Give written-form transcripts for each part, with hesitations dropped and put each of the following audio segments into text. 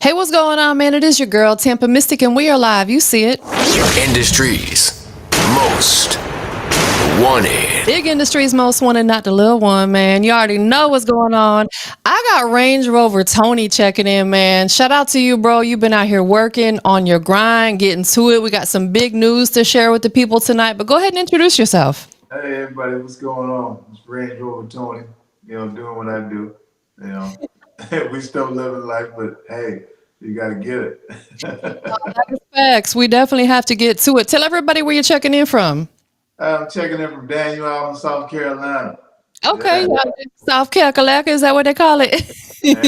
Hey, what's going on, man? It is your girl, TampaMystic, and we are live. You see it. Industries most wanted. Big Industries Most Wanted, not the little one, man. You already know what's going on. I got Range Rover Tony checking in, man. Shout out to you, bro. You've been out here working on your grind, getting to it. We got some big news to share with the people tonight, but go ahead and introduce yourself. Hey everybody, what's going on? It's Range Rover Tony. Doing what I do. You know, we still living life, but hey, you got to get it. That is facts. We definitely have to get to it. Tell everybody where you're checking in from. I'm checking in from Daniel Island, South Carolina. Okay, Yeah. South Carolina, is that what they call it? Yeah.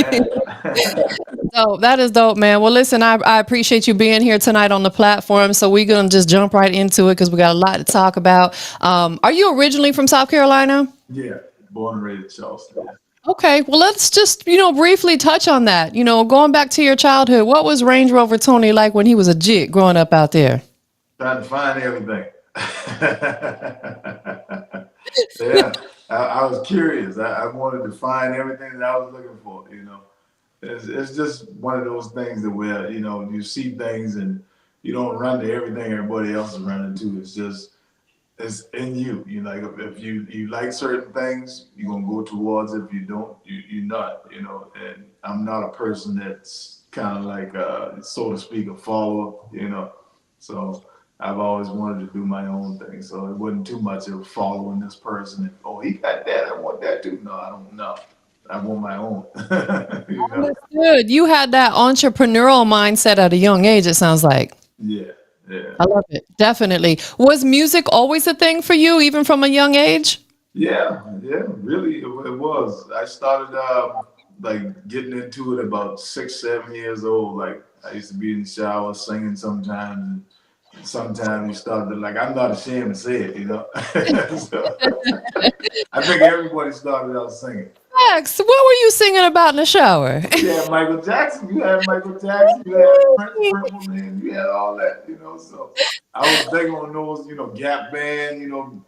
Dope. That is dope, man. Well, listen, I appreciate you being here tonight on the platform. So we're gonna just jump right into it because we got a lot to talk about. Are you originally from South Carolina? Yeah, born and raised in Charleston. Yeah. Okay, well, let's just briefly touch on that. Going back to your childhood, what was Range Rover Tony like when he was a jit growing up out there? Trying to find everything. Yeah, I was curious. I wanted to find everything that I was looking for. It's just one of those things that where you see things and you don't run to everything everybody else is running to. It's in you. Like if you like certain things, you're gonna go towards it. If you don't, you're not. And I'm not a person that's kind of like so to speak a follower. So I've always wanted to do my own thing. So it wasn't too much of following this person. And, oh, he got that. I want that too. No, I don't know. I want my own. Understood. You had that entrepreneurial mindset at a young age, it sounds like. Yeah, yeah. I love it. Definitely. Was music always a thing for you, even from a young age? Yeah, yeah, really, it was. I started like getting into it about 6, 7 years old. Like I used to be in the shower singing sometimes, and sometimes you start to like. I'm not ashamed to say it. So, I think everybody started out singing. Max, what were you singing about in the shower? You had Michael Jackson, you had Michael Jackson, you had Prince, Purple Man, you had all that. So I was big on those, Gap Band,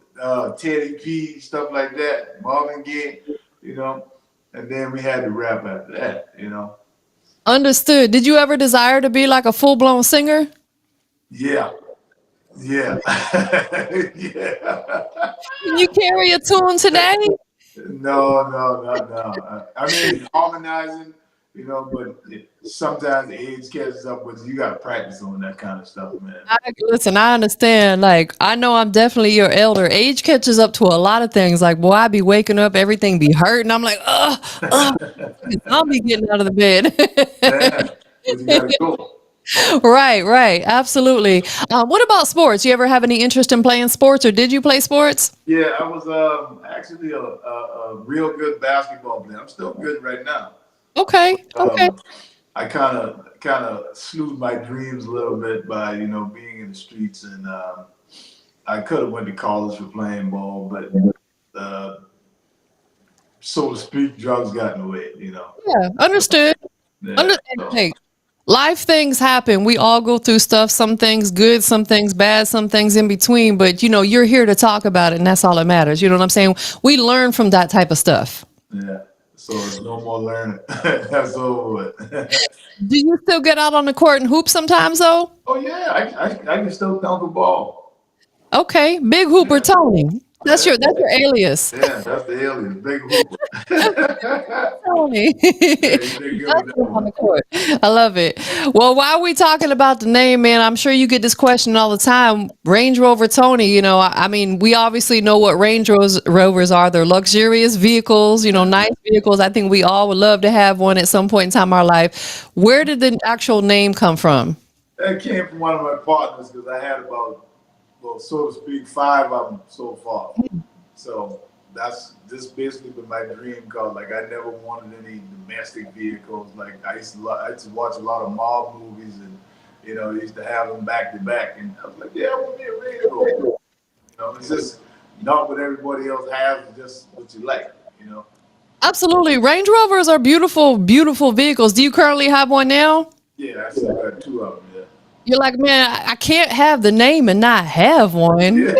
Teddy P, stuff like that, Marvin Gaye, and then we had to rap after that. Understood. Did you ever desire to be like a full-blown singer? Yeah, yeah, yeah. Can you carry a tune today? No, no, no, no. I mean, harmonizing, but sometimes the age catches up with you. You got to practice on that kind of stuff, man. Listen, I understand. Like, I know I'm definitely your elder. Age catches up to a lot of things. Like, boy, I be waking up, everything be hurting. I'm like, I'll be getting out of the bed. Yeah, but you got to go. Right. Absolutely. What about sports? You ever have any interest in playing sports, or did you play sports? Yeah, I was actually a real good basketball player. I'm still good right now. Okay. I kind of slew my dreams a little bit by being in the streets, and I could have went to college for playing ball, but so to speak, drugs got in the way. Yeah, understood. Yeah, so, Hey, life things happen. We all go through stuff. Some things good, some things bad, some things in between. But you're here to talk about it, and that's all that matters. You know what I'm saying? We learn from that type of stuff. yeah. So it's no more learning. That's over with. Do you still get out on the court and hoop sometimes, though? Oh yeah, I can still dunk a ball. Okay, Big Hooper Tony. That's your alias. Yeah, that's the alien, big hooper. Tony. Yeah, you did good with that On one. the court. I love it. Well, while we talking about the name, man, I'm sure you get this question all the time. Range Rover Tony, I mean, we obviously know what Rovers are. They're luxurious vehicles, nice vehicles. I think we all would love to have one at some point in time in our life. Where did the actual name come from? That came from one of my partners because I had about, well, so to speak, 5 of them so far. So that's just basically been my dream car. Like I never wanted any domestic vehicles. Like I used to watch a lot of mob movies, and they used to have them back to back, and I was like, yeah, I want me a Range Rover. It's just not what everybody else has, it's just what you like. Absolutely. Range Rovers are beautiful, beautiful vehicles. Do you currently have one now? Yeah, I still got 2 of them. You're like, man, I can't have the name and not have one. Yeah.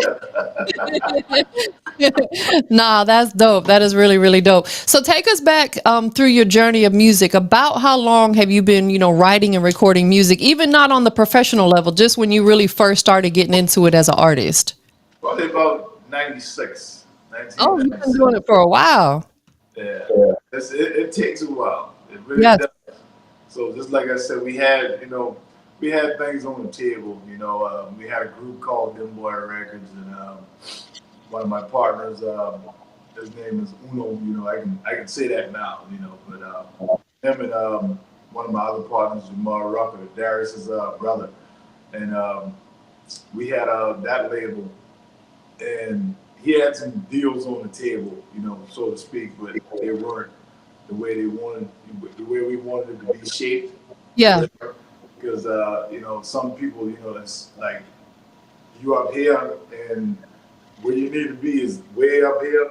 Nah, that's dope. That is really, really dope. So take us back through your journey of music. About how long have you been, writing and recording music, even not on the professional level, just when you really first started getting into it as an artist? Probably about 96, Oh, you've been 1996. doing it for a while. Yeah, it takes a while. It really Yes. does. So just like I said, we had things on the table. We had a group called Them Boy Records, and one of my partners, his name is Uno. I can say that now. But him and one of my other partners, Jamal Rucker, Darius's brother, and we had that label, and he had some deals on the table, so to speak, but they weren't the way we wanted it to be shaped. Yeah. Because some people, it's like you up here and where you need to be is way up here,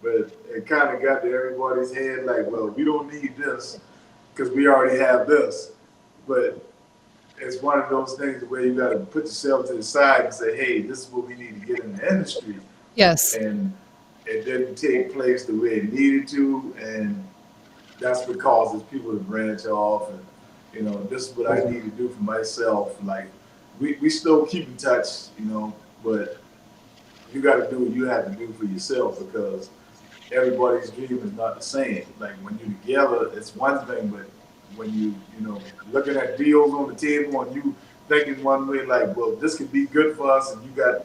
but it kind of got to everybody's head like, well, we don't need this because we already have this. But it's one of those things where you got to put yourself to the side and say, hey, this is what we need to get in the industry. Yes. And it didn't take place the way it needed to, and that's what causes people to branch off. And this is what I need to do for myself. Like we still keep in touch, but you got to do what you have to do for yourself, because everybody's dream is not the same. Like when you're together, it's one thing, but when looking at deals on the table and you thinking one way, like, well, this could be good for us, and you got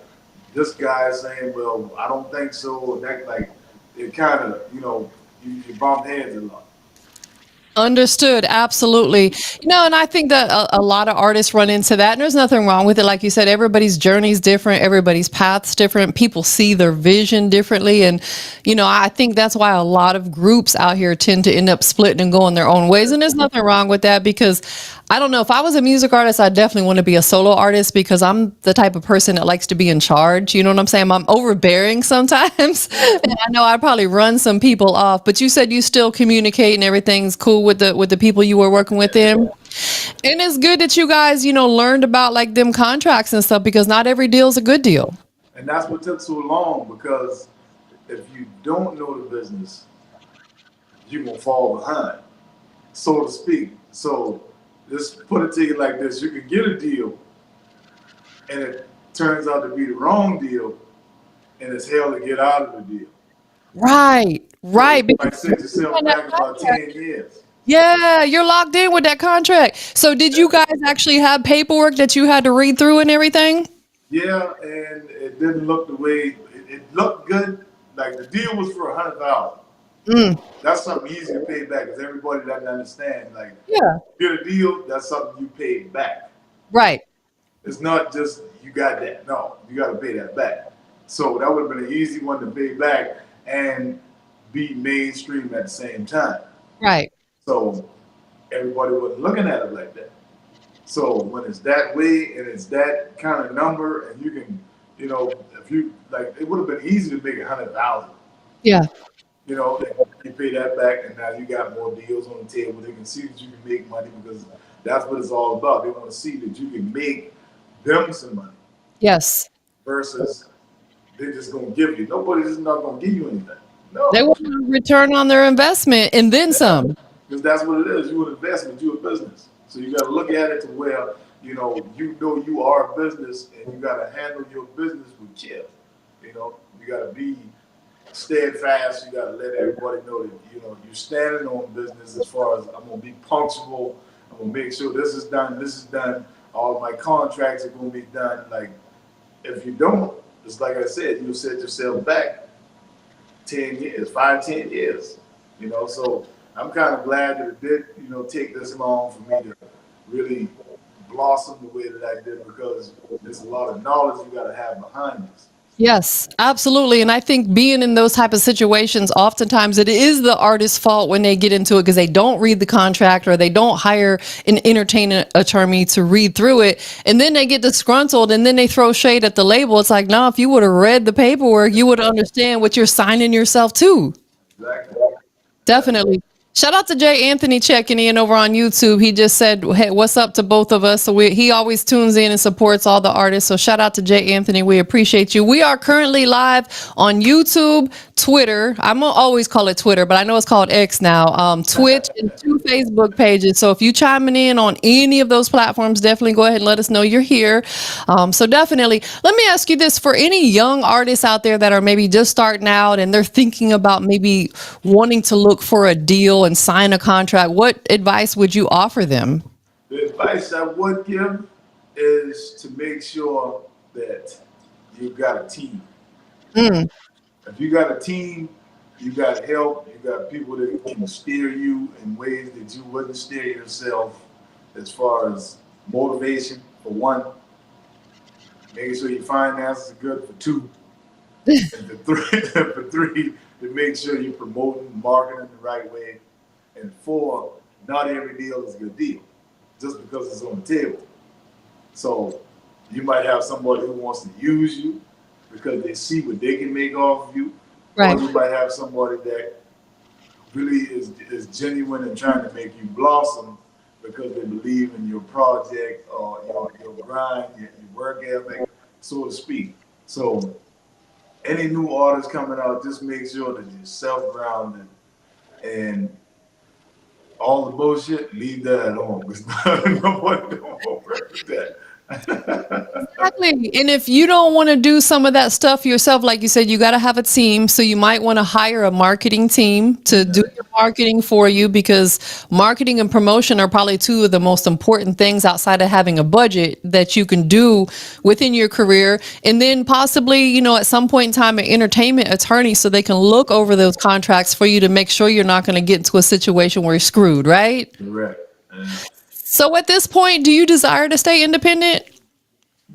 this guy saying, well, I don't think so, and that, like, it kind of, you bump heads a lot. Understood. Absolutely. And I think that a lot of artists run into that, and there's nothing wrong with it. Like you said, everybody's journey is different. Everybody's path's different. People see their vision differently. And, I think that's why a lot of groups out here tend to end up splitting and going their own ways. And there's nothing wrong with that, because I don't know, if I was a music artist, I definitely want to be a solo artist, because I'm the type of person that likes to be in charge. You know what I'm saying? I'm overbearing sometimes. And I know I probably run some people off, but you said you still communicate and everything's cool with the people you were working with them. And it's good that you guys, learned about like them contracts and stuff, because not every deal is a good deal. And that's what took so long, because if you don't know the business, you're gonna fall behind, so to speak. So just put it to you like this: you can get a deal, and it turns out to be the wrong deal, and it's hell to get out of the deal. Right. So Right. you might set yourself back about 10 years. Yeah, you're locked in with that contract. So did you guys actually have paperwork that you had to read through and everything? Yeah, and it didn't look the way it looked good. Like the deal was for 100,000. Mm, That's something easy to pay back, because everybody doesn't understand. Like, yeah. get a deal, that's something you pay back. Right. It's not just you got that. No, you got to pay that back. So that would have been an easy one to pay back and be mainstream at the same time. Right. So everybody wasn't looking at it like that. So when it's that way and it's that kind of number, and you can, if you like, it would have been easy to make 100,000. Yeah. You pay that back, and now you got more deals on the table. They can see that you can make money, because that's what it's all about. They want to see that you can make them some money, Yes. versus they're just gonna give you. Nobody's just not gonna give you anything. They No, want a return on their investment and then some. because that's what it is. You an investment, you a business. So you got to look at it to where you are a business, and you got to handle your business with care. You got to be steadfast. You got to let everybody know that you're standing on business. As far as, I'm gonna be punctual. I'm gonna make sure this is done. This is done. All of my contracts are gonna be done. Like, if you don't, it's like I said, you'll set yourself back 10 years, 5, 10 years. So I'm kind of glad that it did, take this long for me to really blossom the way that I did, because there's a lot of knowledge you got to have behind this. Yes, absolutely. And I think being in those type of situations, oftentimes it is the artist's fault when they get into it, because they don't read the contract, or they don't hire an entertainment attorney to read through it. And then they get disgruntled, and then they throw shade at the label. It's like, no, if you would have read the paperwork, you would understand what you're signing yourself to. Exactly. Definitely. Shout out to Jay Anthony checking in over on YouTube. He just said, "Hey, what's up to both of us?" So he always tunes in and supports all the artists. So shout out to Jay Anthony. We appreciate you. We are currently live on YouTube, Twitter. I'm gonna always call it Twitter, but I know it's called X now. Twitch and two Facebook pages. So if you chiming in on any of those platforms, definitely go ahead and let us know you're here. So definitely, let me ask you this: for any young artists out there that are maybe just starting out and they're thinking about maybe wanting to look for a deal and sign a contract, what advice would you offer them? The advice I would give is to make sure that you got a team. Mm, If you got a team, you got help, you got people that can steer you in ways that you wouldn't steer yourself, as far as motivation, for one, making sure your finances are good, for two, and for three, for three, to make sure you're promoting, marketing the right way, and four, not every deal is a good deal just because it's on the table. So you might have somebody who wants to use you because they see what they can make off of you, or right. you might have somebody that really is genuine and trying to make you blossom because they believe in your project or your grind, your work ethic, so to speak. So any new artist coming out, just make sure that you're self-grounded and all the bullshit, leave that at home because nobody don't work with that. Exactly. And if you don't want to do some of that stuff yourself, like you said, you got to have a team. So you might want to hire a marketing team to do your marketing for you, because marketing and promotion are probably two of the most important things outside of having a budget that you can do within your career. And then possibly, at some point in time, an entertainment attorney so they can look over those contracts for you to make sure you're not going to get into a situation where you're screwed, right? Correct. So at this point, do you desire to stay independent?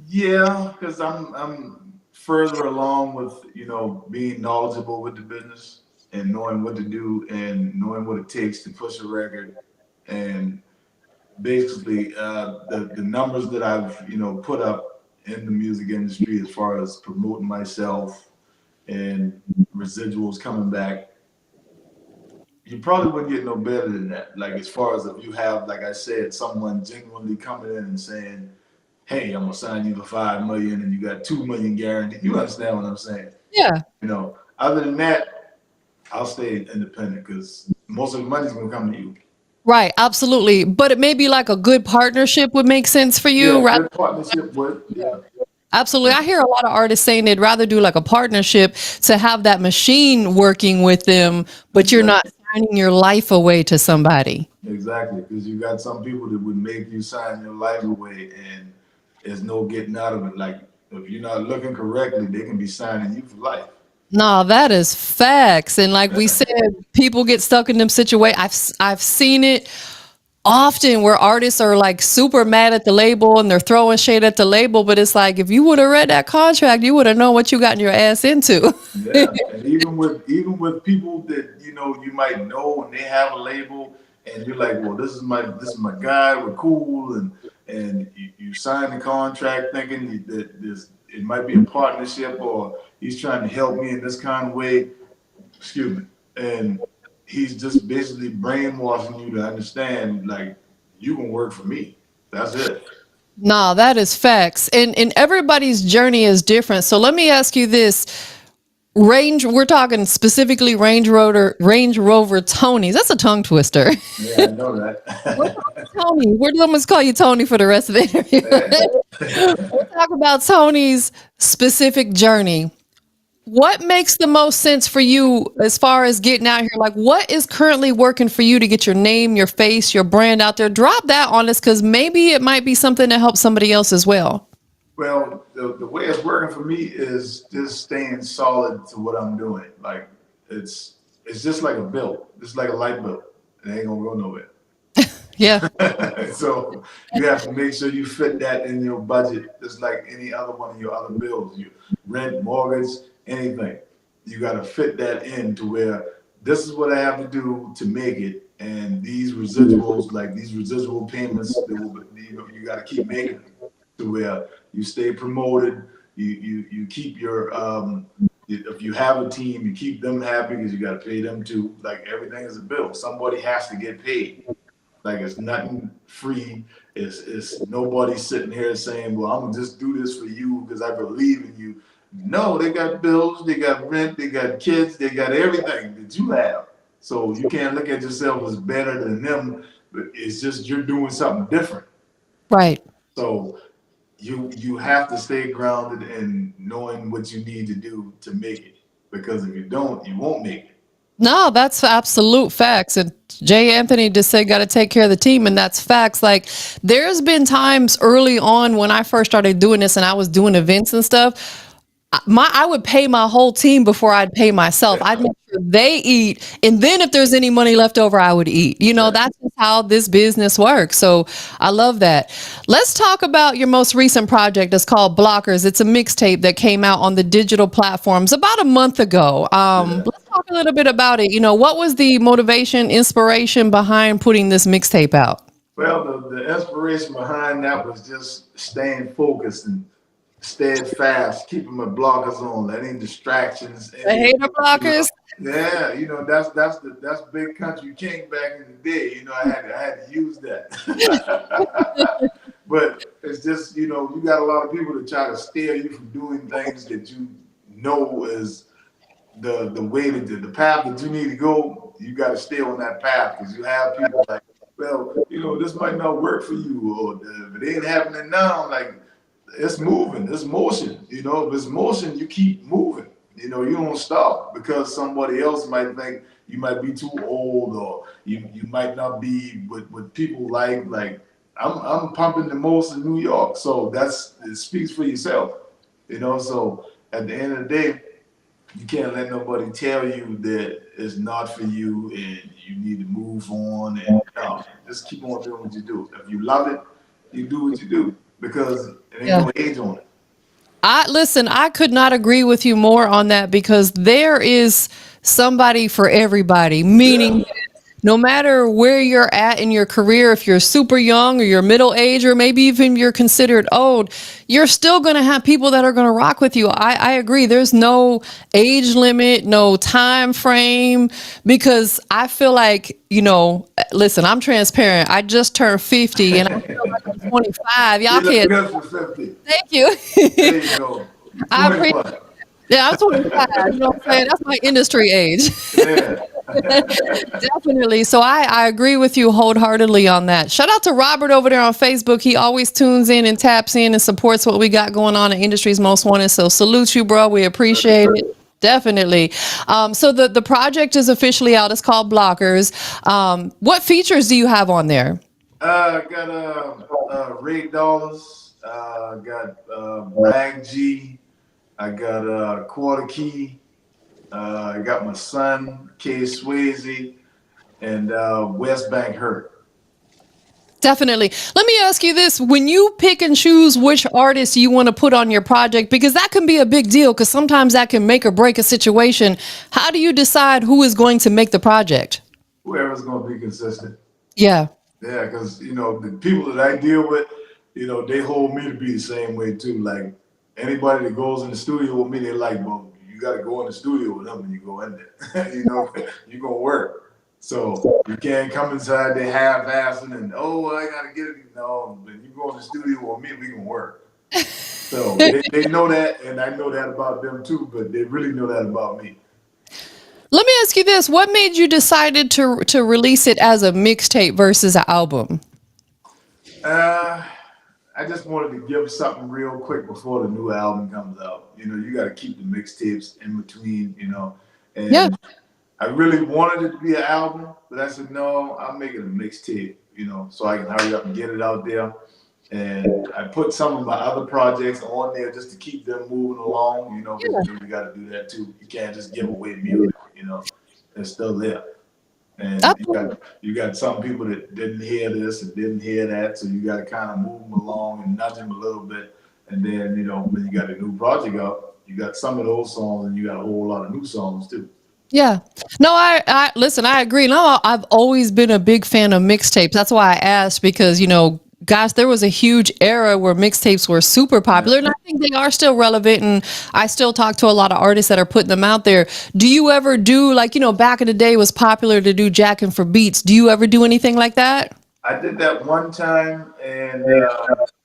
Yeah, because I'm further along with being knowledgeable with the business and knowing what to do and knowing what it takes to push a record, and basically the numbers that I've put up in the music industry as far as promoting myself and residuals coming back, you probably wouldn't get no better than that. Like, as far as if you have, like I said, someone genuinely coming in and saying, "Hey, I'm gonna sign you for 5 million," and you got 2 million guaranteed. You understand what I'm saying? Yeah. Other than that, I'll stay independent because most of the money's gonna come to you. Right, absolutely. But it may be like a good partnership would make sense for Yeah, you, rather. good partnership would. Yeah, Absolutely. I hear a lot of artists saying they'd rather do like a partnership to have that machine working with them, but you're not exactly. signing your life away to somebody. Exactly, because you got some people that would make you sign your life away, and there's no getting out of it. Like, if you're not looking correctly, they can be signing you for life. No, that is facts. And like we said, people get stuck in them situations. I've seen it often where artists are like super mad at the label and they're throwing shade at the label, but it's like, if you would have read that contract, you would have known what you got your ass into. Yeah, and even with people that you might know and they have a label, and you're like, well, this is my guy, we're cool, and you sign the contract thinking that it might be a partnership, or he's trying to help me in this kind of way. Excuse me, and he's just basically brainwashing you to understand, like, you can work for me. That's it. No, that is facts. And everybody's journey is different. So let me ask you this. We're talking specifically Range Rover Tonys. That's a tongue twister. Yeah, I know We're that. talking Tony. We're going to call you Tony for the rest of the interview. We'll talk about Tony's specific journey. What makes the most sense for you as far as getting out here? Like, what is currently working for you to get your name, your face, your brand out there? Drop that on us, because maybe it might be something to help somebody else as well. Well, the way it's working for me is just staying solid to what I'm doing. Like, it's just like a bill, just like a light bill. It ain't gonna go nowhere. Yeah. So you have to make sure you fit that in your budget, just like any other one of your other bills. You rent, mortgage, anything. You got to fit that in to where this is what I have to do to make it, and these residuals, like these residual payments, that will, you got to keep making them to where you stay promoted. You keep your If you have a team, you keep them happy because you got to pay them too. Like everything is a bill. Somebody has to get paid. Like it's nothing free. It's nobody sitting here saying, "Well, I'm gonna just do this for you because I believe in you." No, they got bills, they got rent, they got kids, they got everything that you have. So you can't look at yourself as better than them. But it's just you're doing something different. Right. So you have to stay grounded in knowing what you need to do to make it. Because if you don't, you won't make it. No, that's absolute facts. And Jay Anthony just said, got to take care of the team. And that's facts. Like, there's been times early on when I first started doing this and I was doing events and stuff. I would pay my whole team before I'd pay myself. I'd make sure they eat, and then if there's any money left over, I would eat. That's just how this business works. So I love that. Let's talk about your most recent project. It's called Blockers. It's a mixtape that came out on the digital platforms about a month ago. Let's talk a little bit about it. What was the motivation, inspiration behind putting this mixtape out? Well, the inspiration behind that was just staying focused and steadfast, keeping my blockers on, any distractions. The hater blockers. Yeah, that's big country king back in the day. I had to use that. But it's just you got a lot of people that try to steer you from doing things that you know is the way to the path that you need to go. You got to stay on that path because you have people like, well, this might not work for you, or if it ain't happening now, like. It's moving, it's motion. If it's motion, you keep moving. You don't stop because somebody else might think you might be too old or you might not be what people like. Like I'm pumping the most in New York, so it speaks for yourself. So at the end of the day, you can't let nobody tell you that it's not for you and you need to move on. And no, just keep on doing what you do. If you love it, you do what you do. Because it ain't no age on it. I could not agree with you more on that because there is somebody for everybody, meaning no matter where you're at in your career, if you're super young or you're middle age, or maybe even you're considered old, you're still going to have people that are going to rock with you. I agree. There's no age limit, no time frame, because I feel like, listen, I'm transparent. I just turned 50 and I feel like I'm 25. Y'all can't. Thank you. There you go. I appreciate. Yeah, I'm 25. You know what I'm saying? That's my industry age. Yeah. Definitely. So I agree with you wholeheartedly on that. Shout out to Robert over there on Facebook. He always tunes in and taps in and supports what we got going on in Industry's Most Wanted. So salute you, bro. We appreciate it. Definitely. So the project is officially out. It's called Blockers. What features do you have on there? Got Ray Dollars. Got Rag G. I got Quarter Key. I got my son, K Swayze, and West Bank Hurt. Definitely. Let me ask you this. When you pick and choose which artists you want to put on your project, because that can be a big deal, because sometimes that can make or break a situation. How do you decide who is going to make the project? Whoever's going to be consistent. Yeah. Yeah, because, the people that I deal with, they hold me to be the same way too. Like anybody that goes in the studio with me, they're like, well, you got to go in the studio with them when you go in there. You're going to work. So you can't come inside there half-assing and, I got to get it. No, when you go in the studio with me, we can work. So they know that, and I know that about them too, but they really know that about me. Let me ask you this. What made you decided to release it as a mixtape versus an album? I just wanted to give something real quick before the new album comes out. You got to keep the mixtapes in between, and yeah. I really wanted it to be an album, but I said, no, I'm making a mixtape, so I can hurry up and get it out there. And I put some of my other projects on there just to keep them moving along, because you got to do that too. You can't just give away music, it's still there. And you got some people that didn't hear this and didn't hear that, so you got to kind of move them along and nudge them a little bit. And then, when you got a new project up, you got some of those songs and you got a whole lot of new songs too. Yeah. No, I listen, I agree. No, I've always been a big fan of mixtapes. That's why I asked, because, gosh, there was a huge era where mixtapes were super popular, and I think they are still relevant. And I still talk to a lot of artists that are putting them out there. Do you ever do, like, back in the day it was popular to do jacking for beats? Do you ever do anything like that? I did that one time, and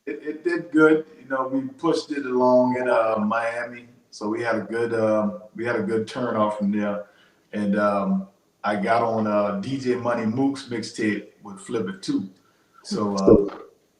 it did good. We pushed it along in Miami, so we had a good turnout from there, and I got on DJ Money Mook's mixtape with Flip It too. So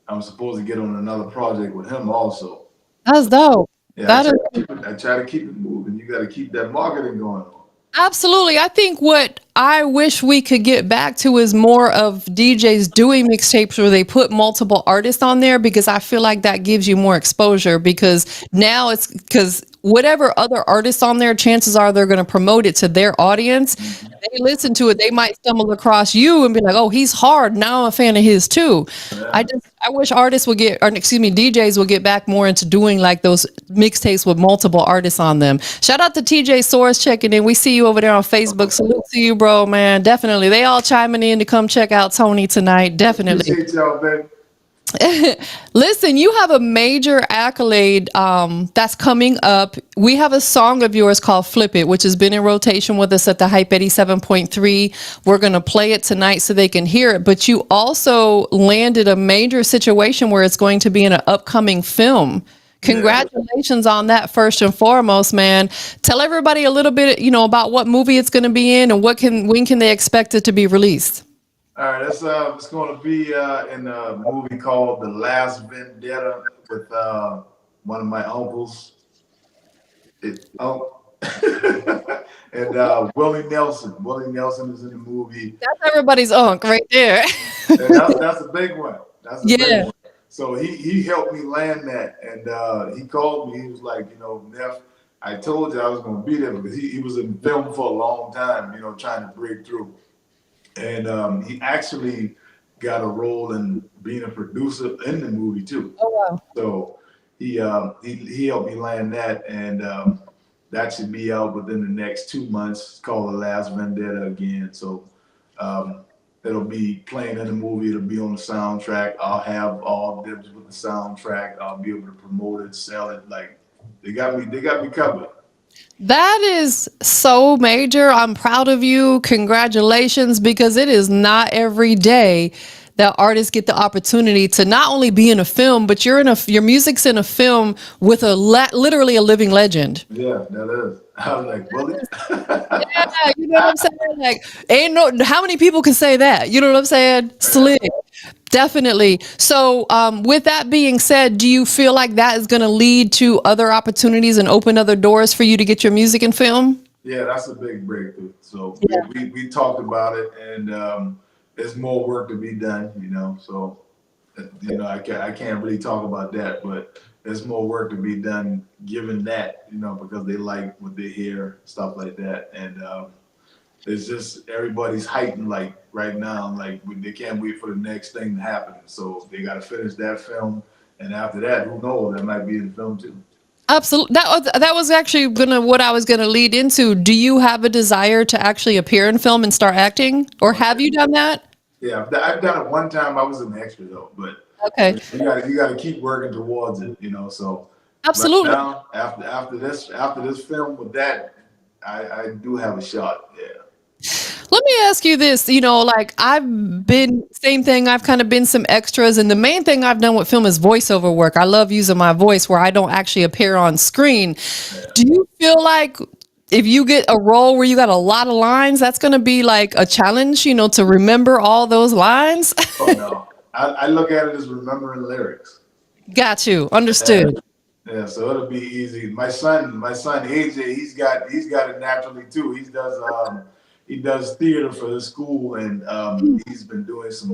I'm supposed to get on another project with him also. That's dope. Yeah, That is I try to keep it moving. You got to keep that marketing going on. absolutely. I think what I wish we could get back to is more of DJs doing mixtapes where they put multiple artists on there, because I feel like that gives you more exposure, because now it's because whatever other artists on there, chances are they're going to promote it to their audience. They listen to it, they might stumble across you and be like, "Oh, he's hard. Now I'm a fan of his too." Yeah. I wish artists would get, or excuse me, DJs would get back more into doing like those mixtapes with multiple artists on them. Shout out to TJ Soares checking in. We see you over there on Facebook. Salute to you, bro, man. Definitely. They all chiming in to come check out Tony tonight. Definitely. Appreciate y'all, baby. Listen, you have a major accolade that's coming up. We have a song of yours called Flip It, which has been in rotation with us at the Hype 87.3. We're going to play it tonight so they can hear it. But you also landed a major situation where it's going to be in an upcoming film. Congratulations on that, first and foremost, man. Tell everybody a little bit, about what movie it's going to be in, and when can they expect it to be released? All right, it's going to be in a movie called The Last Vendetta with one of my uncles. And Willie Nelson. Willie Nelson is in the movie. That's everybody's unk right there. And that's a big one. That's a Yeah. big one. So he helped me land that, and he called me. He was like, Neff, I told you I was going to be there, because he was in film for a long time, trying to break through. And he actually got a role in being a producer in the movie too. Oh, wow. So he helped me land that, and that should be out within the next 2 months. It's called The Last Vendetta again. So it'll be playing in the movie. It'll be on the soundtrack. I'll have all dibs with the soundtrack. I'll be able to promote it, sell it. Like they got me covered. That is so major. I'm proud of you. Congratulations, because it is not every day that artists get the opportunity to not only be in a film, but your music's in a film with literally a living legend. Yeah, that is. I was like, Willie. Yeah, you know what I'm saying? Like, how many people can say that? You know what I'm saying? Slick. Definitely. So, with that being said, do you feel like that is going to lead to other opportunities and open other doors for you to get your music in film? Yeah, that's a big breakthrough. So Yeah. we talked about it, and there's more work to be done. So I can't really talk about that, but there's more work to be done given that, because they like what they hear, stuff like that, and it's just everybody's heightened like right now, like they can't wait for the next thing to happen. So they got to finish that film, and after that, who knows? That might be in the film too. Absolutely. That was actually what I was gonna lead into. Do you have a desire to actually appear in film and start acting, or have you done that? Yeah, I've done it one time. I was an extra though, but Okay. you got to keep working towards it. So Absolutely. right now, after this film with that, I do have a shot. Yeah. Let me ask you this, like I've been, same thing, I've kind of been some extras, and the main thing I've done with film is voiceover work. I love using my voice where I don't actually appear on screen. Do you feel like if you get a role where you got a lot of lines, that's going to be like a challenge, to remember all those lines? Oh no, I look at it as remembering lyrics. Got you. Understood. Yeah, so it'll be easy. My son AJ, he's got it naturally too. He does theater for his school, and he's been doing some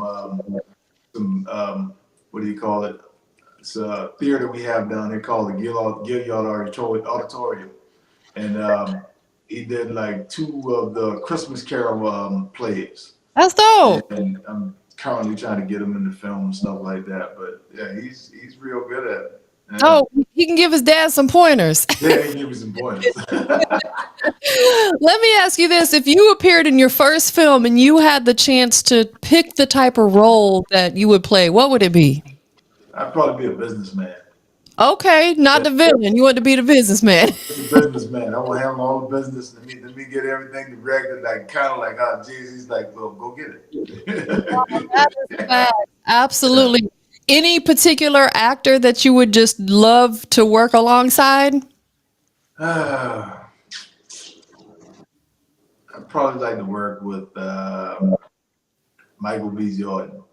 what do you call it? It's a theater we have down there called the Gilliard Auditorium, and he did like 2 of the Christmas Carol plays, That's dope. and I'm currently trying to get him in the film and stuff like that. But yeah, he's real good at it. And, Oh, he can give his dad some pointers. yeah, he gave me some pointers. Let me ask you this. If you appeared in your first film and you had the chance to pick the type of role that you would play, what would it be? I'd probably be a businessman. Okay, not Yeah, the villain. You want to be the businessman. just a businessman. I want to handle all the business. Let me get everything directed. Like kind of like how Jay-Z's like, well, go get That is it. fact. Yeah. Absolutely. Any particular actor that you would just love to work alongside? I'd probably like to work with Michael B. Jordan.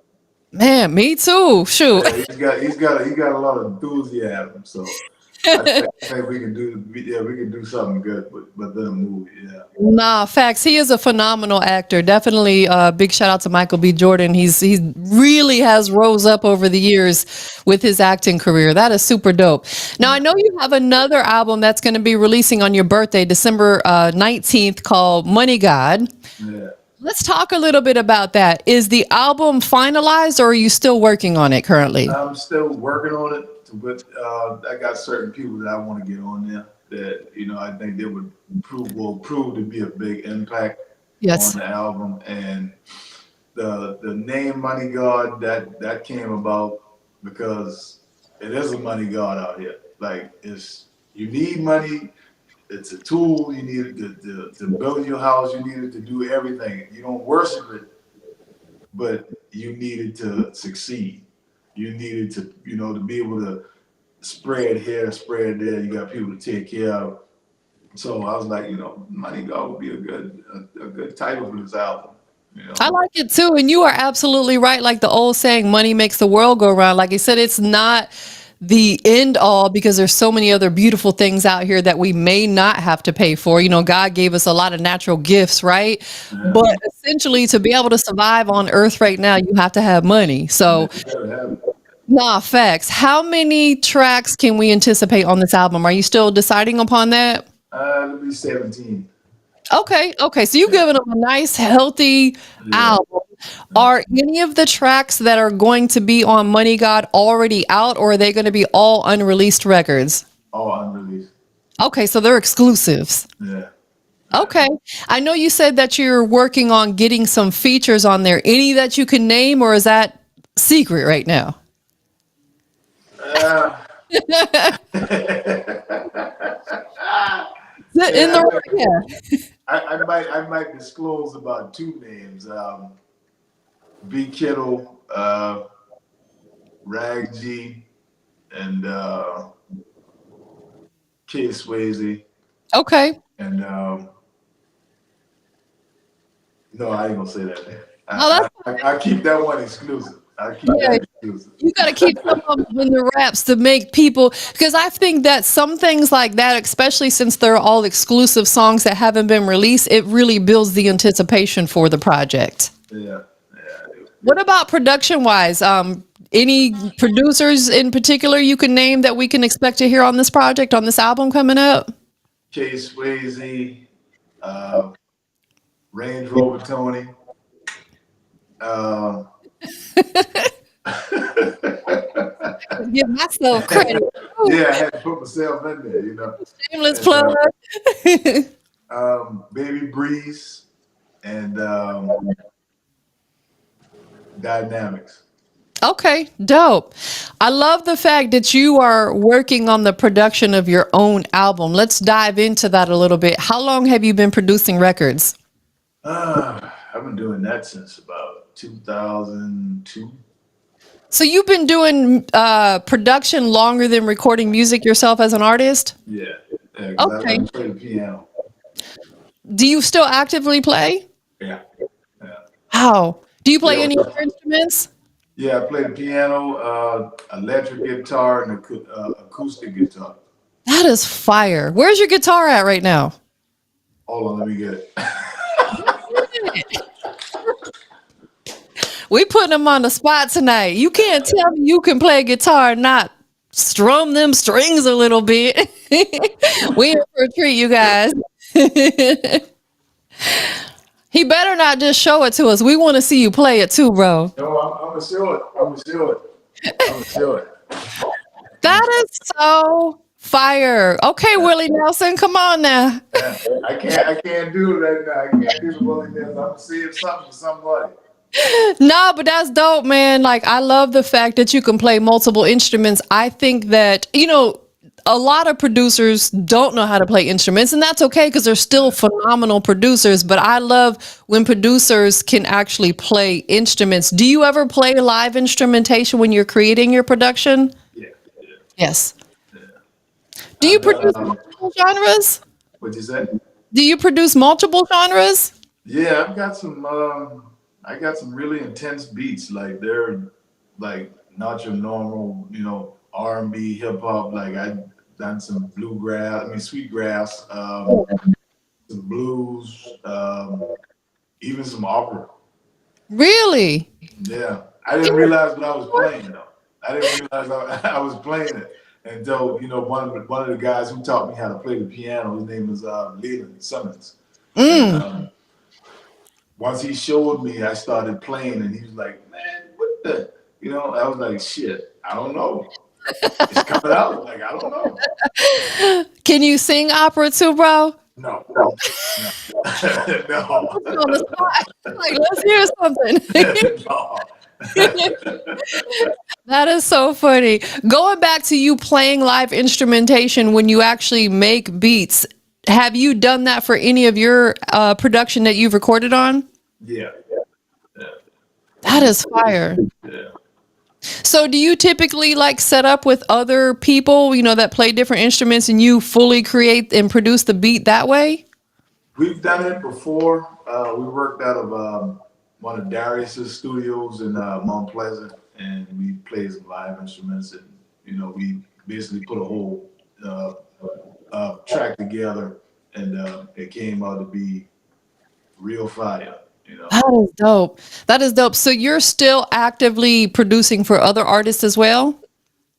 Man, me too. Shoot. Yeah, he's got a lot of enthusiasm. So I think we can do something good with the movie. Yeah. Nah, facts. He is a phenomenal actor. Definitely big shout out to Michael B. Jordan. He really has rose up over the years with his acting career. That is super dope. Now I know you have another album that's going to be releasing on your birthday, December 19th, called Money God. Yeah. Let's talk a little bit about that. Is the album finalized or are you still working on it currently? I'm still working on it, but I got certain people that I want to get on there that I think they would prove to be a big impact on Yes. the album. And the name Money God that came about because it is a money god out here. Like you need money. It's a tool. You need it to build your house. You need it to do everything. You don't worship it, but you need it to succeed. You need it to be able to spread here, spread there. You got people to take care of. So I was like, Money God would be a good title for this album. You I know. like it too. And you are absolutely right. Like the old saying, money makes the world go round. Like I said, it's not the end all because there's so many other beautiful things out here that we may not have to pay for. God gave us a lot of natural gifts, right? Yeah. But essentially, to be able to survive on earth right now, you have to have money. Yeah, So, you gotta have it. nah, facts. How many tracks can we anticipate on this album? Are you still deciding upon that? It'll be 17. Okay, okay. So you Yeah. giving them a nice, healthy Yeah. album. Are any of the tracks that are going to be on Money God already out, or are they going to be all unreleased records? All unreleased. Okay, so they're exclusives. Yeah. Okay. I know you said that you're working on getting some features on there. Any that you can name, or is that secret right now? Uh, In yeah, the yeah. I might disclose about two names. B Kittle, Rag G, and K Swayze. Okay. And no, I ain't gonna say that name. Oh, that's I keep that one exclusive. I keep yeah. that exclusive. You got to keep some of them in the wraps to make people, because I think that some things like that, especially since they're all exclusive songs that haven't been released, it really builds the anticipation for the project. Yeah, yeah. What about production wise? Any producers in particular you can name that we can expect to hear on this project, on this album coming up? K Swayze, uh, Range Rover Tony. Uh, Give myself credit. yeah, I had to put myself in there. Shameless And plug. Baby Breeze and Dynamics. Okay, dope. I love the fact that you are working on the production of your own album. Let's dive into that a little bit. How long have you been producing records? I've been doing that since about 2002. So you've been doing production longer than recording music yourself as an artist? Yeah, yeah, because Okay. I play the piano. Do you still actively play? Yeah, yeah, How? Do you play yeah. any other instruments? Yeah, I play the piano, electric guitar, and acoustic guitar. That is fire. Where's your guitar at right now? Hold on, let me get it. We putting them on the spot tonight. You can't tell me you can play guitar and not strum them strings a little bit. We in for a treat, you guys. He better not just show it to us. We want to see you play it too, bro. No, I'm gonna show it. I'm gonna show it. I'm gonna show it. That is so fire. Okay, Willie Nelson, come on now. Yeah, I can't do it right now. I can't do the willingness. I'm gonna see if something for somebody. No, but that's dope, man. Like, I love the fact that you can play multiple instruments. I think that, a lot of producers don't know how to play instruments, and that's okay because they're still phenomenal producers. But I love when producers can actually play instruments. Do you ever play live instrumentation when you're creating your production? Yeah, yeah, Yes. yeah. Do you I've done, produce multiple genres? what'd you say? Do you produce multiple genres? Yeah, I got some really intense beats. Like they're like not your normal, R&B, hip hop. Like I done some bluegrass, I mean sweetgrass, some blues, even some opera. Really? Yeah, I didn't realize what I was playing though. I didn't realize I was playing it until one of the guys who taught me how to play the piano. His name is Leland Simmons, and Mm. once he showed me, I started playing, and he was like, "Man, what the?" I was like, "Shit, I don't know. It's coming out. Like I don't know." Can you sing opera too, bro? No, no, no, Put you on the spot. Like, let's hear something. no. That is so funny. Going back to you playing live instrumentation when you actually make beats, have you done that for any of your production that you've recorded on? Yeah, yeah, That is fire. yeah. So do you typically like set up with other people, that play different instruments and you fully create and produce the beat that way? We've done it before. We worked out of one of Darius's studios in Mount Pleasant, and we played some live instruments, and we basically put a whole track together, and it came out to be real fire. That is dope. That is dope. So you're still actively producing for other artists as well?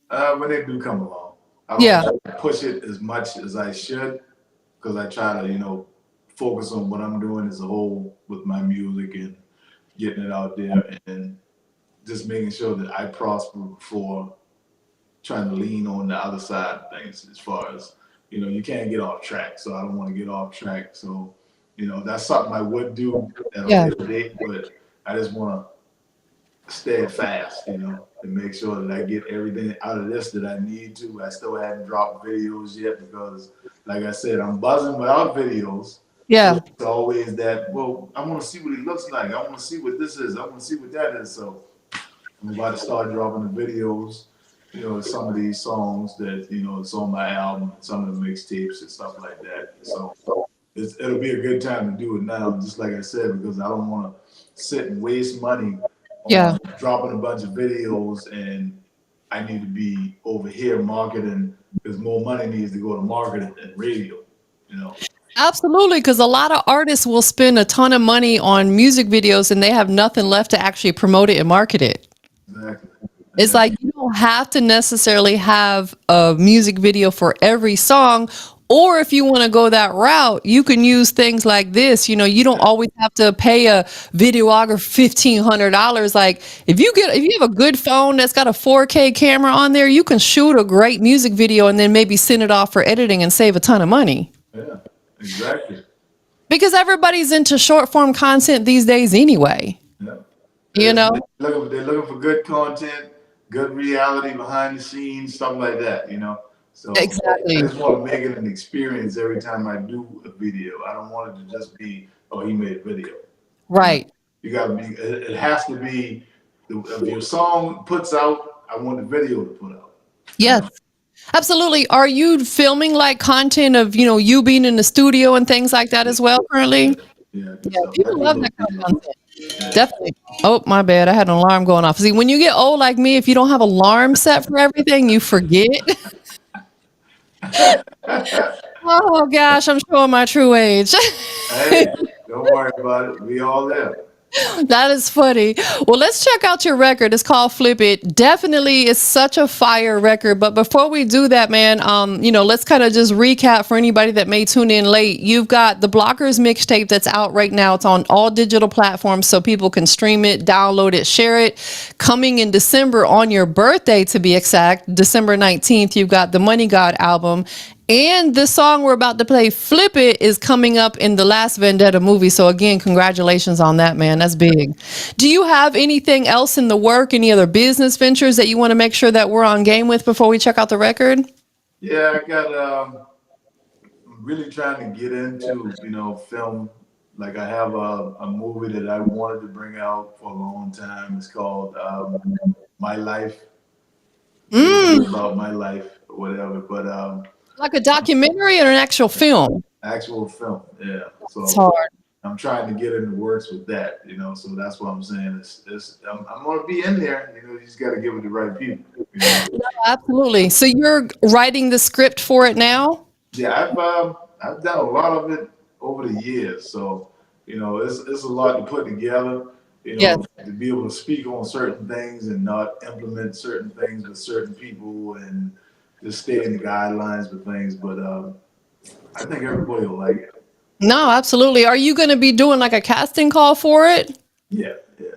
When they do come along, I don't Yeah. try to push it as much as I should because I try to, focus on what I'm doing as a whole with my music and getting it out there and just making sure that I prosper before trying to lean on the other side of things as far as, you can't get off track. So I don't want to get off track. So, that's something I would do at a Yeah. later date, but I just want to steadfast, to make sure that I get everything out of this that I need to. I still haven't dropped videos yet because, like I said, I'm buzzing without videos. Yeah. So it's always that, well, I want to see what he looks like. I want to see what this is. I want to see what that is. So I'm about to start dropping the videos, some of these songs that, it's on my album, some of the mixtapes and stuff like that. So it'll be a good time to do it now, just like I said, because I don't want to sit and waste money Yeah. on dropping a bunch of videos and I need to be over here marketing because more money needs to go to marketing than radio, you know. Absolutely, because a lot of artists will spend a ton of money on music videos and they have nothing left to actually promote it and market it. Exactly. It's Yeah. like you don't have to necessarily have a music video for every song. Or if you want to go that route, you can use things like this. You don't always have to pay a videographer $1,500. Like if you have a good phone that's got a 4K camera on there, you can shoot a great music video and then maybe send it off for editing and save a ton of money. Yeah. Exactly. Because everybody's into short form content these days anyway. Yeah. You know? They're looking for good content, good reality behind the scenes, stuff like that, So I Exactly. just want to make it an experience every time I do a video. I don't want it to just be, oh, he made a video. Right. You got to be, it has to be, if your song puts out, I want the video to put out. Yes. Absolutely. Are you filming like content of, you being in the studio and things like that as well currently? Yeah. Yeah, So I people do love those that kind of videos. content. Definitely. Oh, my bad. I had an alarm going off. See, when you get old like me, if you don't have alarm set for everything, you forget. Oh gosh, I'm showing my true age. Hey, don't worry about it. We all there. That is funny. Well, let's check out your record. It's called Flip It. Definitely is such a fire record. But before we do that, man, let's kind of just recap for anybody that may tune in late. You've got the Blockers mixtape that's out right now. It's on all digital platforms so people can stream it, download it, share it. Coming in December on your birthday, to be exact, December 19th, you've got the Money God album. And the song we're about to play, Flip It, is coming up in the last Vendetta movie. So again, congratulations on that, man. That's big. Do you have anything else in the work, any other business ventures that you want to make sure that we're on game with before we check out the record? Yeah, I got I'm really trying to get into, film. Like I have a movie that I wanted to bring out for a long time. It's called My Life. Basically Mm, about my life or whatever. But like a documentary or an actual film? actual film, yeah. It's So hard. I'm trying to get in the works with that, So that's what I'm saying. I'm gonna be in there. You just got to give it the right people. Absolutely. So you're writing the script for it now? Yeah, I've done a lot of it over the years, so it's a lot to put together. Yes. To be able to speak on certain things and not implement certain things with certain people and just stay in the guidelines with things. But I think everybody will like it. No, absolutely. Are you going to be doing like a casting call for it? Yeah, yeah.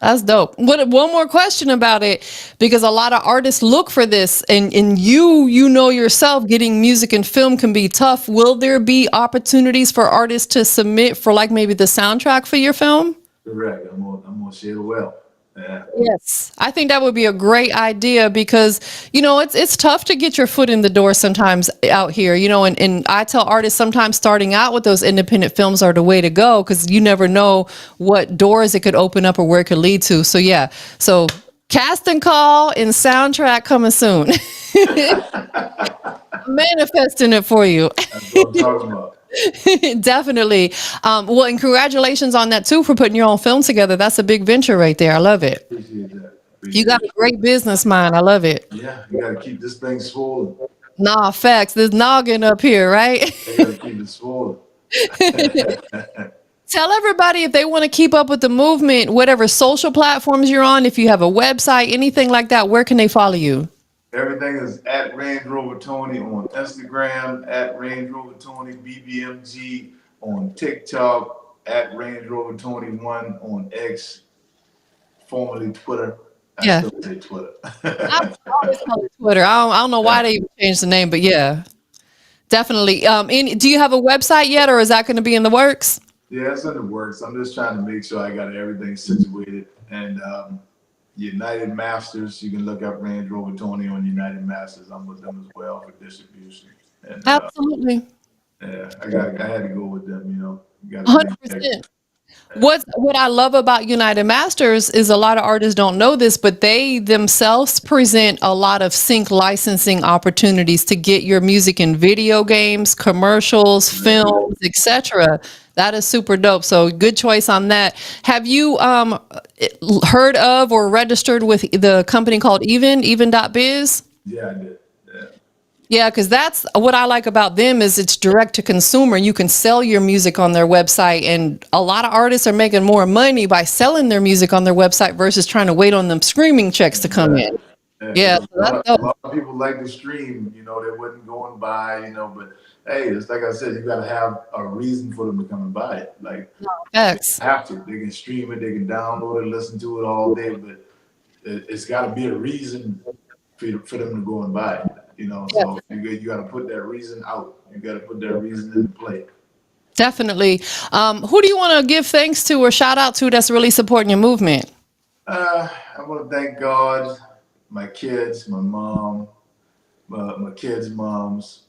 That's dope. What one more question about it, because a lot of artists look for this, and you know yourself, getting music and film can be tough. Will there be opportunities for artists to submit for like maybe the soundtrack for your film? Correct. I'm gonna share the well. Yeah. Yes, I think that would be a great idea because, it's tough to get your foot in the door sometimes out here, and I tell artists sometimes starting out with those independent films are the way to go because you never know what doors it could open up or where it could lead to. So yeah, so casting call and soundtrack coming soon. Manifesting it for you. That's what I'm talking about. Definitely. Well, and congratulations on that too for putting your own film together. That's a big venture right there. I love it. Appreciate that. You Appreciate got it. a great business mind. I love it. Yeah, you gotta keep this thing swollen. Nah, facts. This noggin up here, right? You gotta keep it swollen. Tell everybody if they want to keep up with the movement, whatever social platforms you're on, if you have a website, anything like that, where can they follow you? Everything is at Range Rover Tony on Instagram, at Range Rover Tony BBMG on TikTok, at Range Rover Tony 1 on X, formerly Twitter. I Yeah. still say Twitter. I always call it Twitter. I don't know why they even changed the name, but yeah, definitely. Do you have a website yet, or is that going to be in the works? Yeah, it's in the works. I'm just trying to make sure I got everything situated. And United Masters, you can look up Range Rover Tony on United Masters. I'm with them as well for distribution. And Absolutely. yeah, I had to go with them. You got to make 100%. What I love about United Masters is a lot of artists don't know this, but they themselves present a lot of sync licensing opportunities to get your music in video games, commercials, films, etc. That is super dope. So good choice on that. Have you heard of or registered with the company called Even.biz? Yeah, I did. Yeah. Yeah, because that's what I like about them is it's direct to consumer. You can sell your music on their website, and a lot of artists are making more money by selling their music on their website versus trying to wait on them streaming checks to come in. Yeah, so A lot, that's a dope. lot of people like to stream, they wouldn't go and buy, but hey, it's like I said, you got to have a reason for them to come and buy it. Like, Facts. have to. They can stream it, they can download it, listen to it all day, but it's got to be a reason for them to go and buy it. So you got to put that reason out. You got to put that reason into play. Definitely. Who do you want to give thanks to or shout out to that's really supporting your movement? I want to thank God, my kids, my mom, my kids' moms,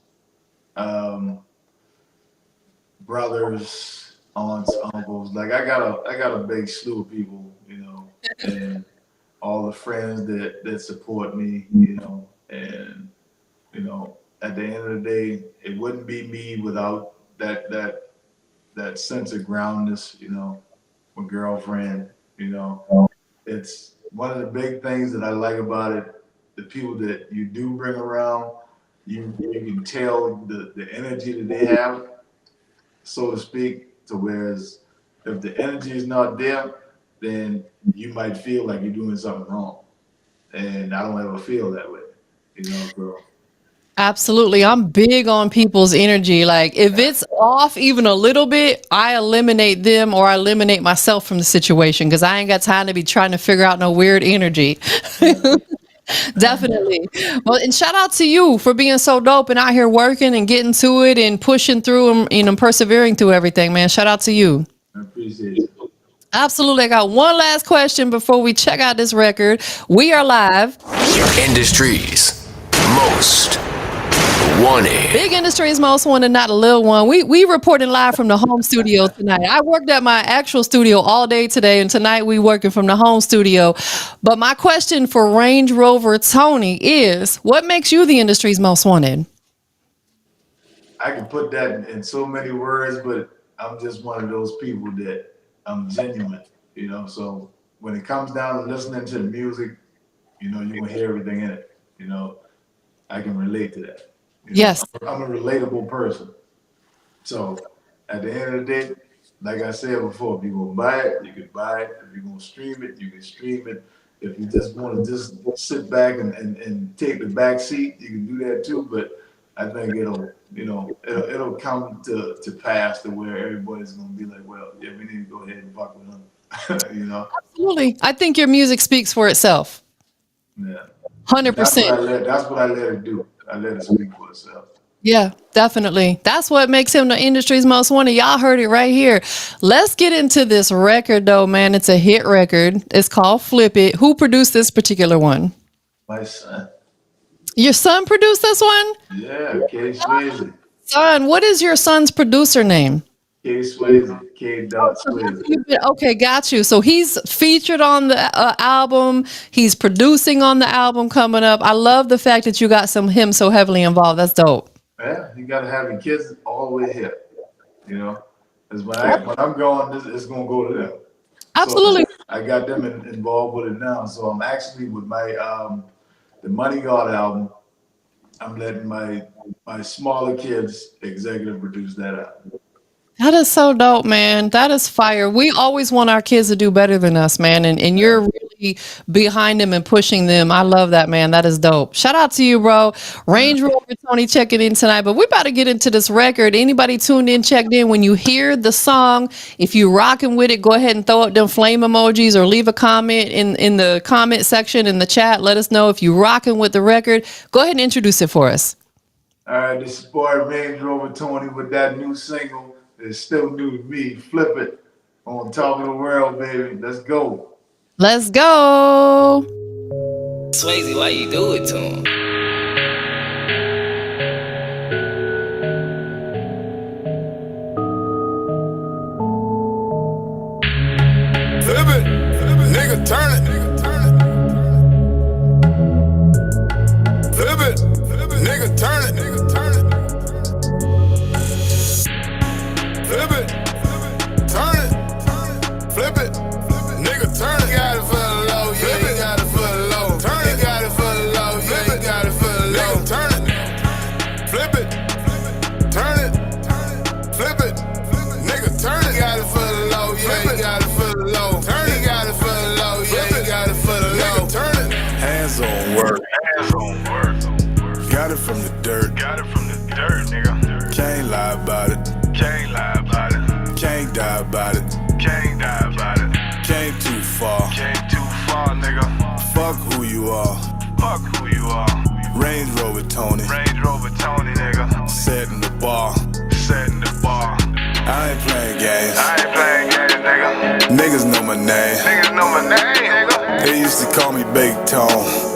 brothers, aunts, uncles. Like I got a big slew of people, and all the friends that support me, and at the end of the day, it wouldn't be me without that sense of groundness, my girlfriend, it's one of the big things that I like about it. The people that you do bring around, you can tell the energy that they have, so to speak, to whereas if the energy is not there, then you might feel like you're doing something wrong. And I don't ever feel that way, so Absolutely. I'm big on people's energy. Like if it's off even a little bit, I eliminate them or I eliminate myself from the situation because I ain't got time to be trying to figure out no weird energy. Definitely. Well, and shout out to you for being so dope and out here working and getting to it and pushing through and persevering through everything, man. Shout out to you. I appreciate you. Absolutely. I got one last question before we check out this record. We are live. Industries most wanted. Big Industries Most Wanted, not a little one. We reporting live from the home studio tonight. I worked at my actual studio all day today, and tonight we working from the home studio. But my question for Range Rover Tony is, what makes you the industry's most wanted? I can put that in so many words, but I'm just one of those people that I'm genuine, you know. So when it comes down to listening to the music, you know, you can hear everything in it. You know, I can relate to that. You know, Yes. I'm a relatable person. So at the end of the day, like I said before, if you're gonna buy it, you can buy it. If you're gonna stream it, you can stream it. If you just want to just sit back and take the back seat, you can do that too. But I think it'll come to pass to where everybody's gonna be like, well, yeah, we need to go ahead and fuck with them. You know? Absolutely. I think your music speaks for itself. Yeah. 100%. That's what I let it do. I let it speak for itself. Yeah, definitely. That's what makes him the industry's most wanted. Y'all heard it right here. Let's get into this record though, man. It's a hit record. It's called Flip It. Who produced this particular one? My son. Your son produced this one? Yeah, K Swayze. Son, what is your son's producer name? K Swayze. K. Swayze. Okay, got you. So he's featured on the album. He's producing on the album coming up. I love the fact that you got him so heavily involved. That's dope. Yeah, you gotta have your kids all the way here. You know, because when I'm going, it's gonna go to them. Absolutely. So I got them involved with it now. So I'm actually with my the Money God album. I'm letting my smaller kids executive produce that album. That is so dope, man. That is fire. We always want our kids to do better than us, man. And you're really behind them and pushing them. I love that, man. That is dope. Shout out to you, bro. Range Rover Tony checking in tonight. But we about to get into this record. Anybody tuned in, checked in, when you hear the song, if you rocking with it, go ahead and throw up them flame emojis or leave a comment in the comment section in the chat. Let us know if you rocking with the record. Go ahead and introduce it for us. All right, this is boy Range Rover Tony with that new single. It's still new to me. Flip It on top of the world, baby. Let's go. Let's go. Swayze, why you do it to him? Flip it, nigga, turn it. Flip it, nigga, turn it. Flip it, turn it, flip it, nigga, turn it. You got it for the low, yeah, you got it for the low. Turn it, got it for the low, yeah, you got it for the low. Turn it, flip it, turn it, flip it, nigga, turn it. You got it for the low, yeah, you got it for the low. Turn it, got it for the low, yeah, you got it for the low. Turn it, hands on work, got it from the dirt, nigga. Can't lie about it. Can't lie about it. Can't die about it. Can't die about it. Came too far. Came too far, nigga. Fuck who you are. Fuck who you are. Range Rover Tony. Range Rover Tony, nigga. Setting the bar. Setting the bar. I ain't playing games. I ain't playing games, nigga. Niggas know my name. Niggas know my name, nigga. They used to call me Big Tone.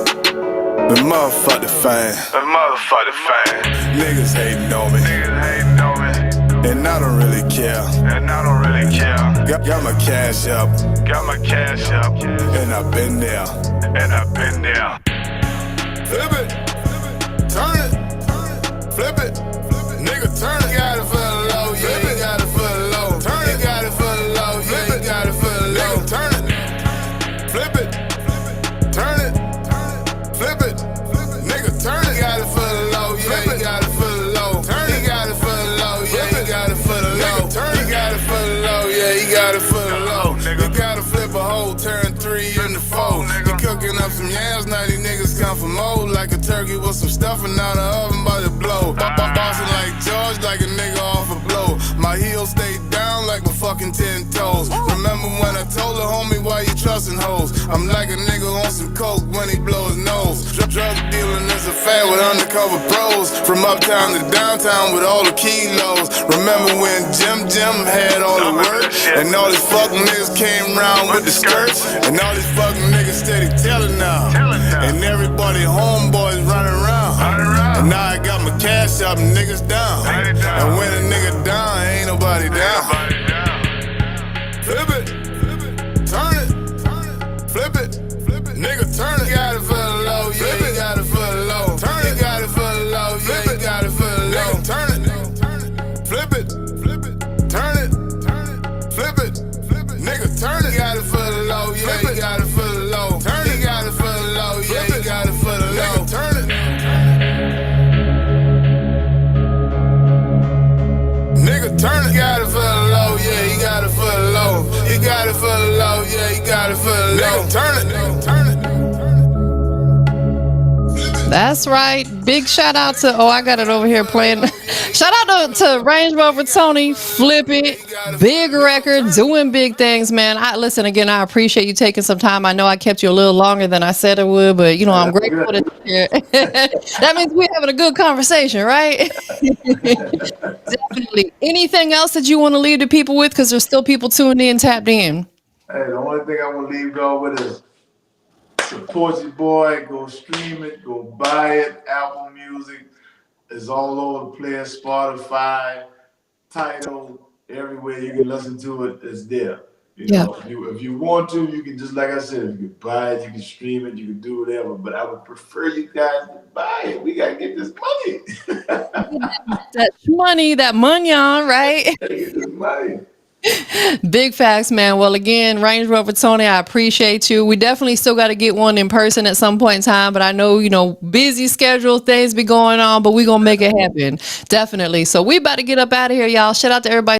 The motherfucking fame. The motherfucking fame. Niggas hating on me. Niggas hating on me. And I don't really care. And I don't really care. Got my cash up. Got my cash up. And I've been there. And I've been there. Flip it. Turn it. Flip it. Nigga, turn it. Got it for the low. Yeah, you got it for the low. Turn it. Got it for the low. Yeah, you got it for the low. Turn it. Flip it. Turn it. Flip it. Nigga, turn it. Got it for the low. Yeah, you got it for the low. Turn it. Got it for the low. Yeah, you got it for the low. Turn it. Got it for the low. Yeah, you got it for the low. You gotta flip a hole, turn 3 into 4. You cooking up some yams, now these niggas come from old. Like a turkey with some stuffing out the oven by the blow. Bossing like George, like a nigga off a blow. My heels stay down like my fucking 10 toes. Remember when I told the homie why you trust busting hoes. I'm like a nigga on some coke when he blow his nose. Drug dealing is a fad with undercover bros. From uptown to downtown with all the kilos. Remember when Jim had all the work? And all these fucking niggas came round with the skirts. And all these fucking niggas steady telling now. And everybody homeboys running around. And now I got my cash up and niggas down. And when a nigga down, ain't nobody down. Flip it, turn it, flip it, nigga turn it. Got it for the low, yeah, you got it for the low. Turn it, got it for the low, yeah, you got it for the low. Turn it, flip it, turn it, flip it, nigga turn it. Got it for the low, yeah, you got it for the low. Turn it, got it for the low, yeah, you got it for the low. Turn it. Nigga turn it, got it for the low, yeah, you got it for the low. You got it for the low, yeah, you got it for the low. Turn it, turn it. That's right. Big shout out to, I got it over here playing. Shout out to Range Rover Tony, Flip It, big record, doing big things, man. Listen, again, I appreciate you taking some time. I know I kept you a little longer than I said I would, but I'm grateful to hear. That means we're having a good conversation, right? Definitely. Anything else that you want to leave the people with? Because there's still people tuned in, tapped in. Hey, the only thing I want to leave y'all with is support your boy. Go stream it. Go buy it. Apple Music is all over the place. Spotify, Tidal, everywhere you can listen to it, it's there. If you want to, you can just, like I said, you can buy it, you can stream it, you can do whatever. But I would prefer you guys to buy it. We gotta get this money. that money on, right? Get this money. Big facts, man. Well, again, Range Rover Tony, I appreciate you. We definitely still got to get one in person at some point in time, but I know, busy schedule, things be going on, but we gonna make it happen. Definitely. So we about to get up out of here, y'all. Shout out to everybody.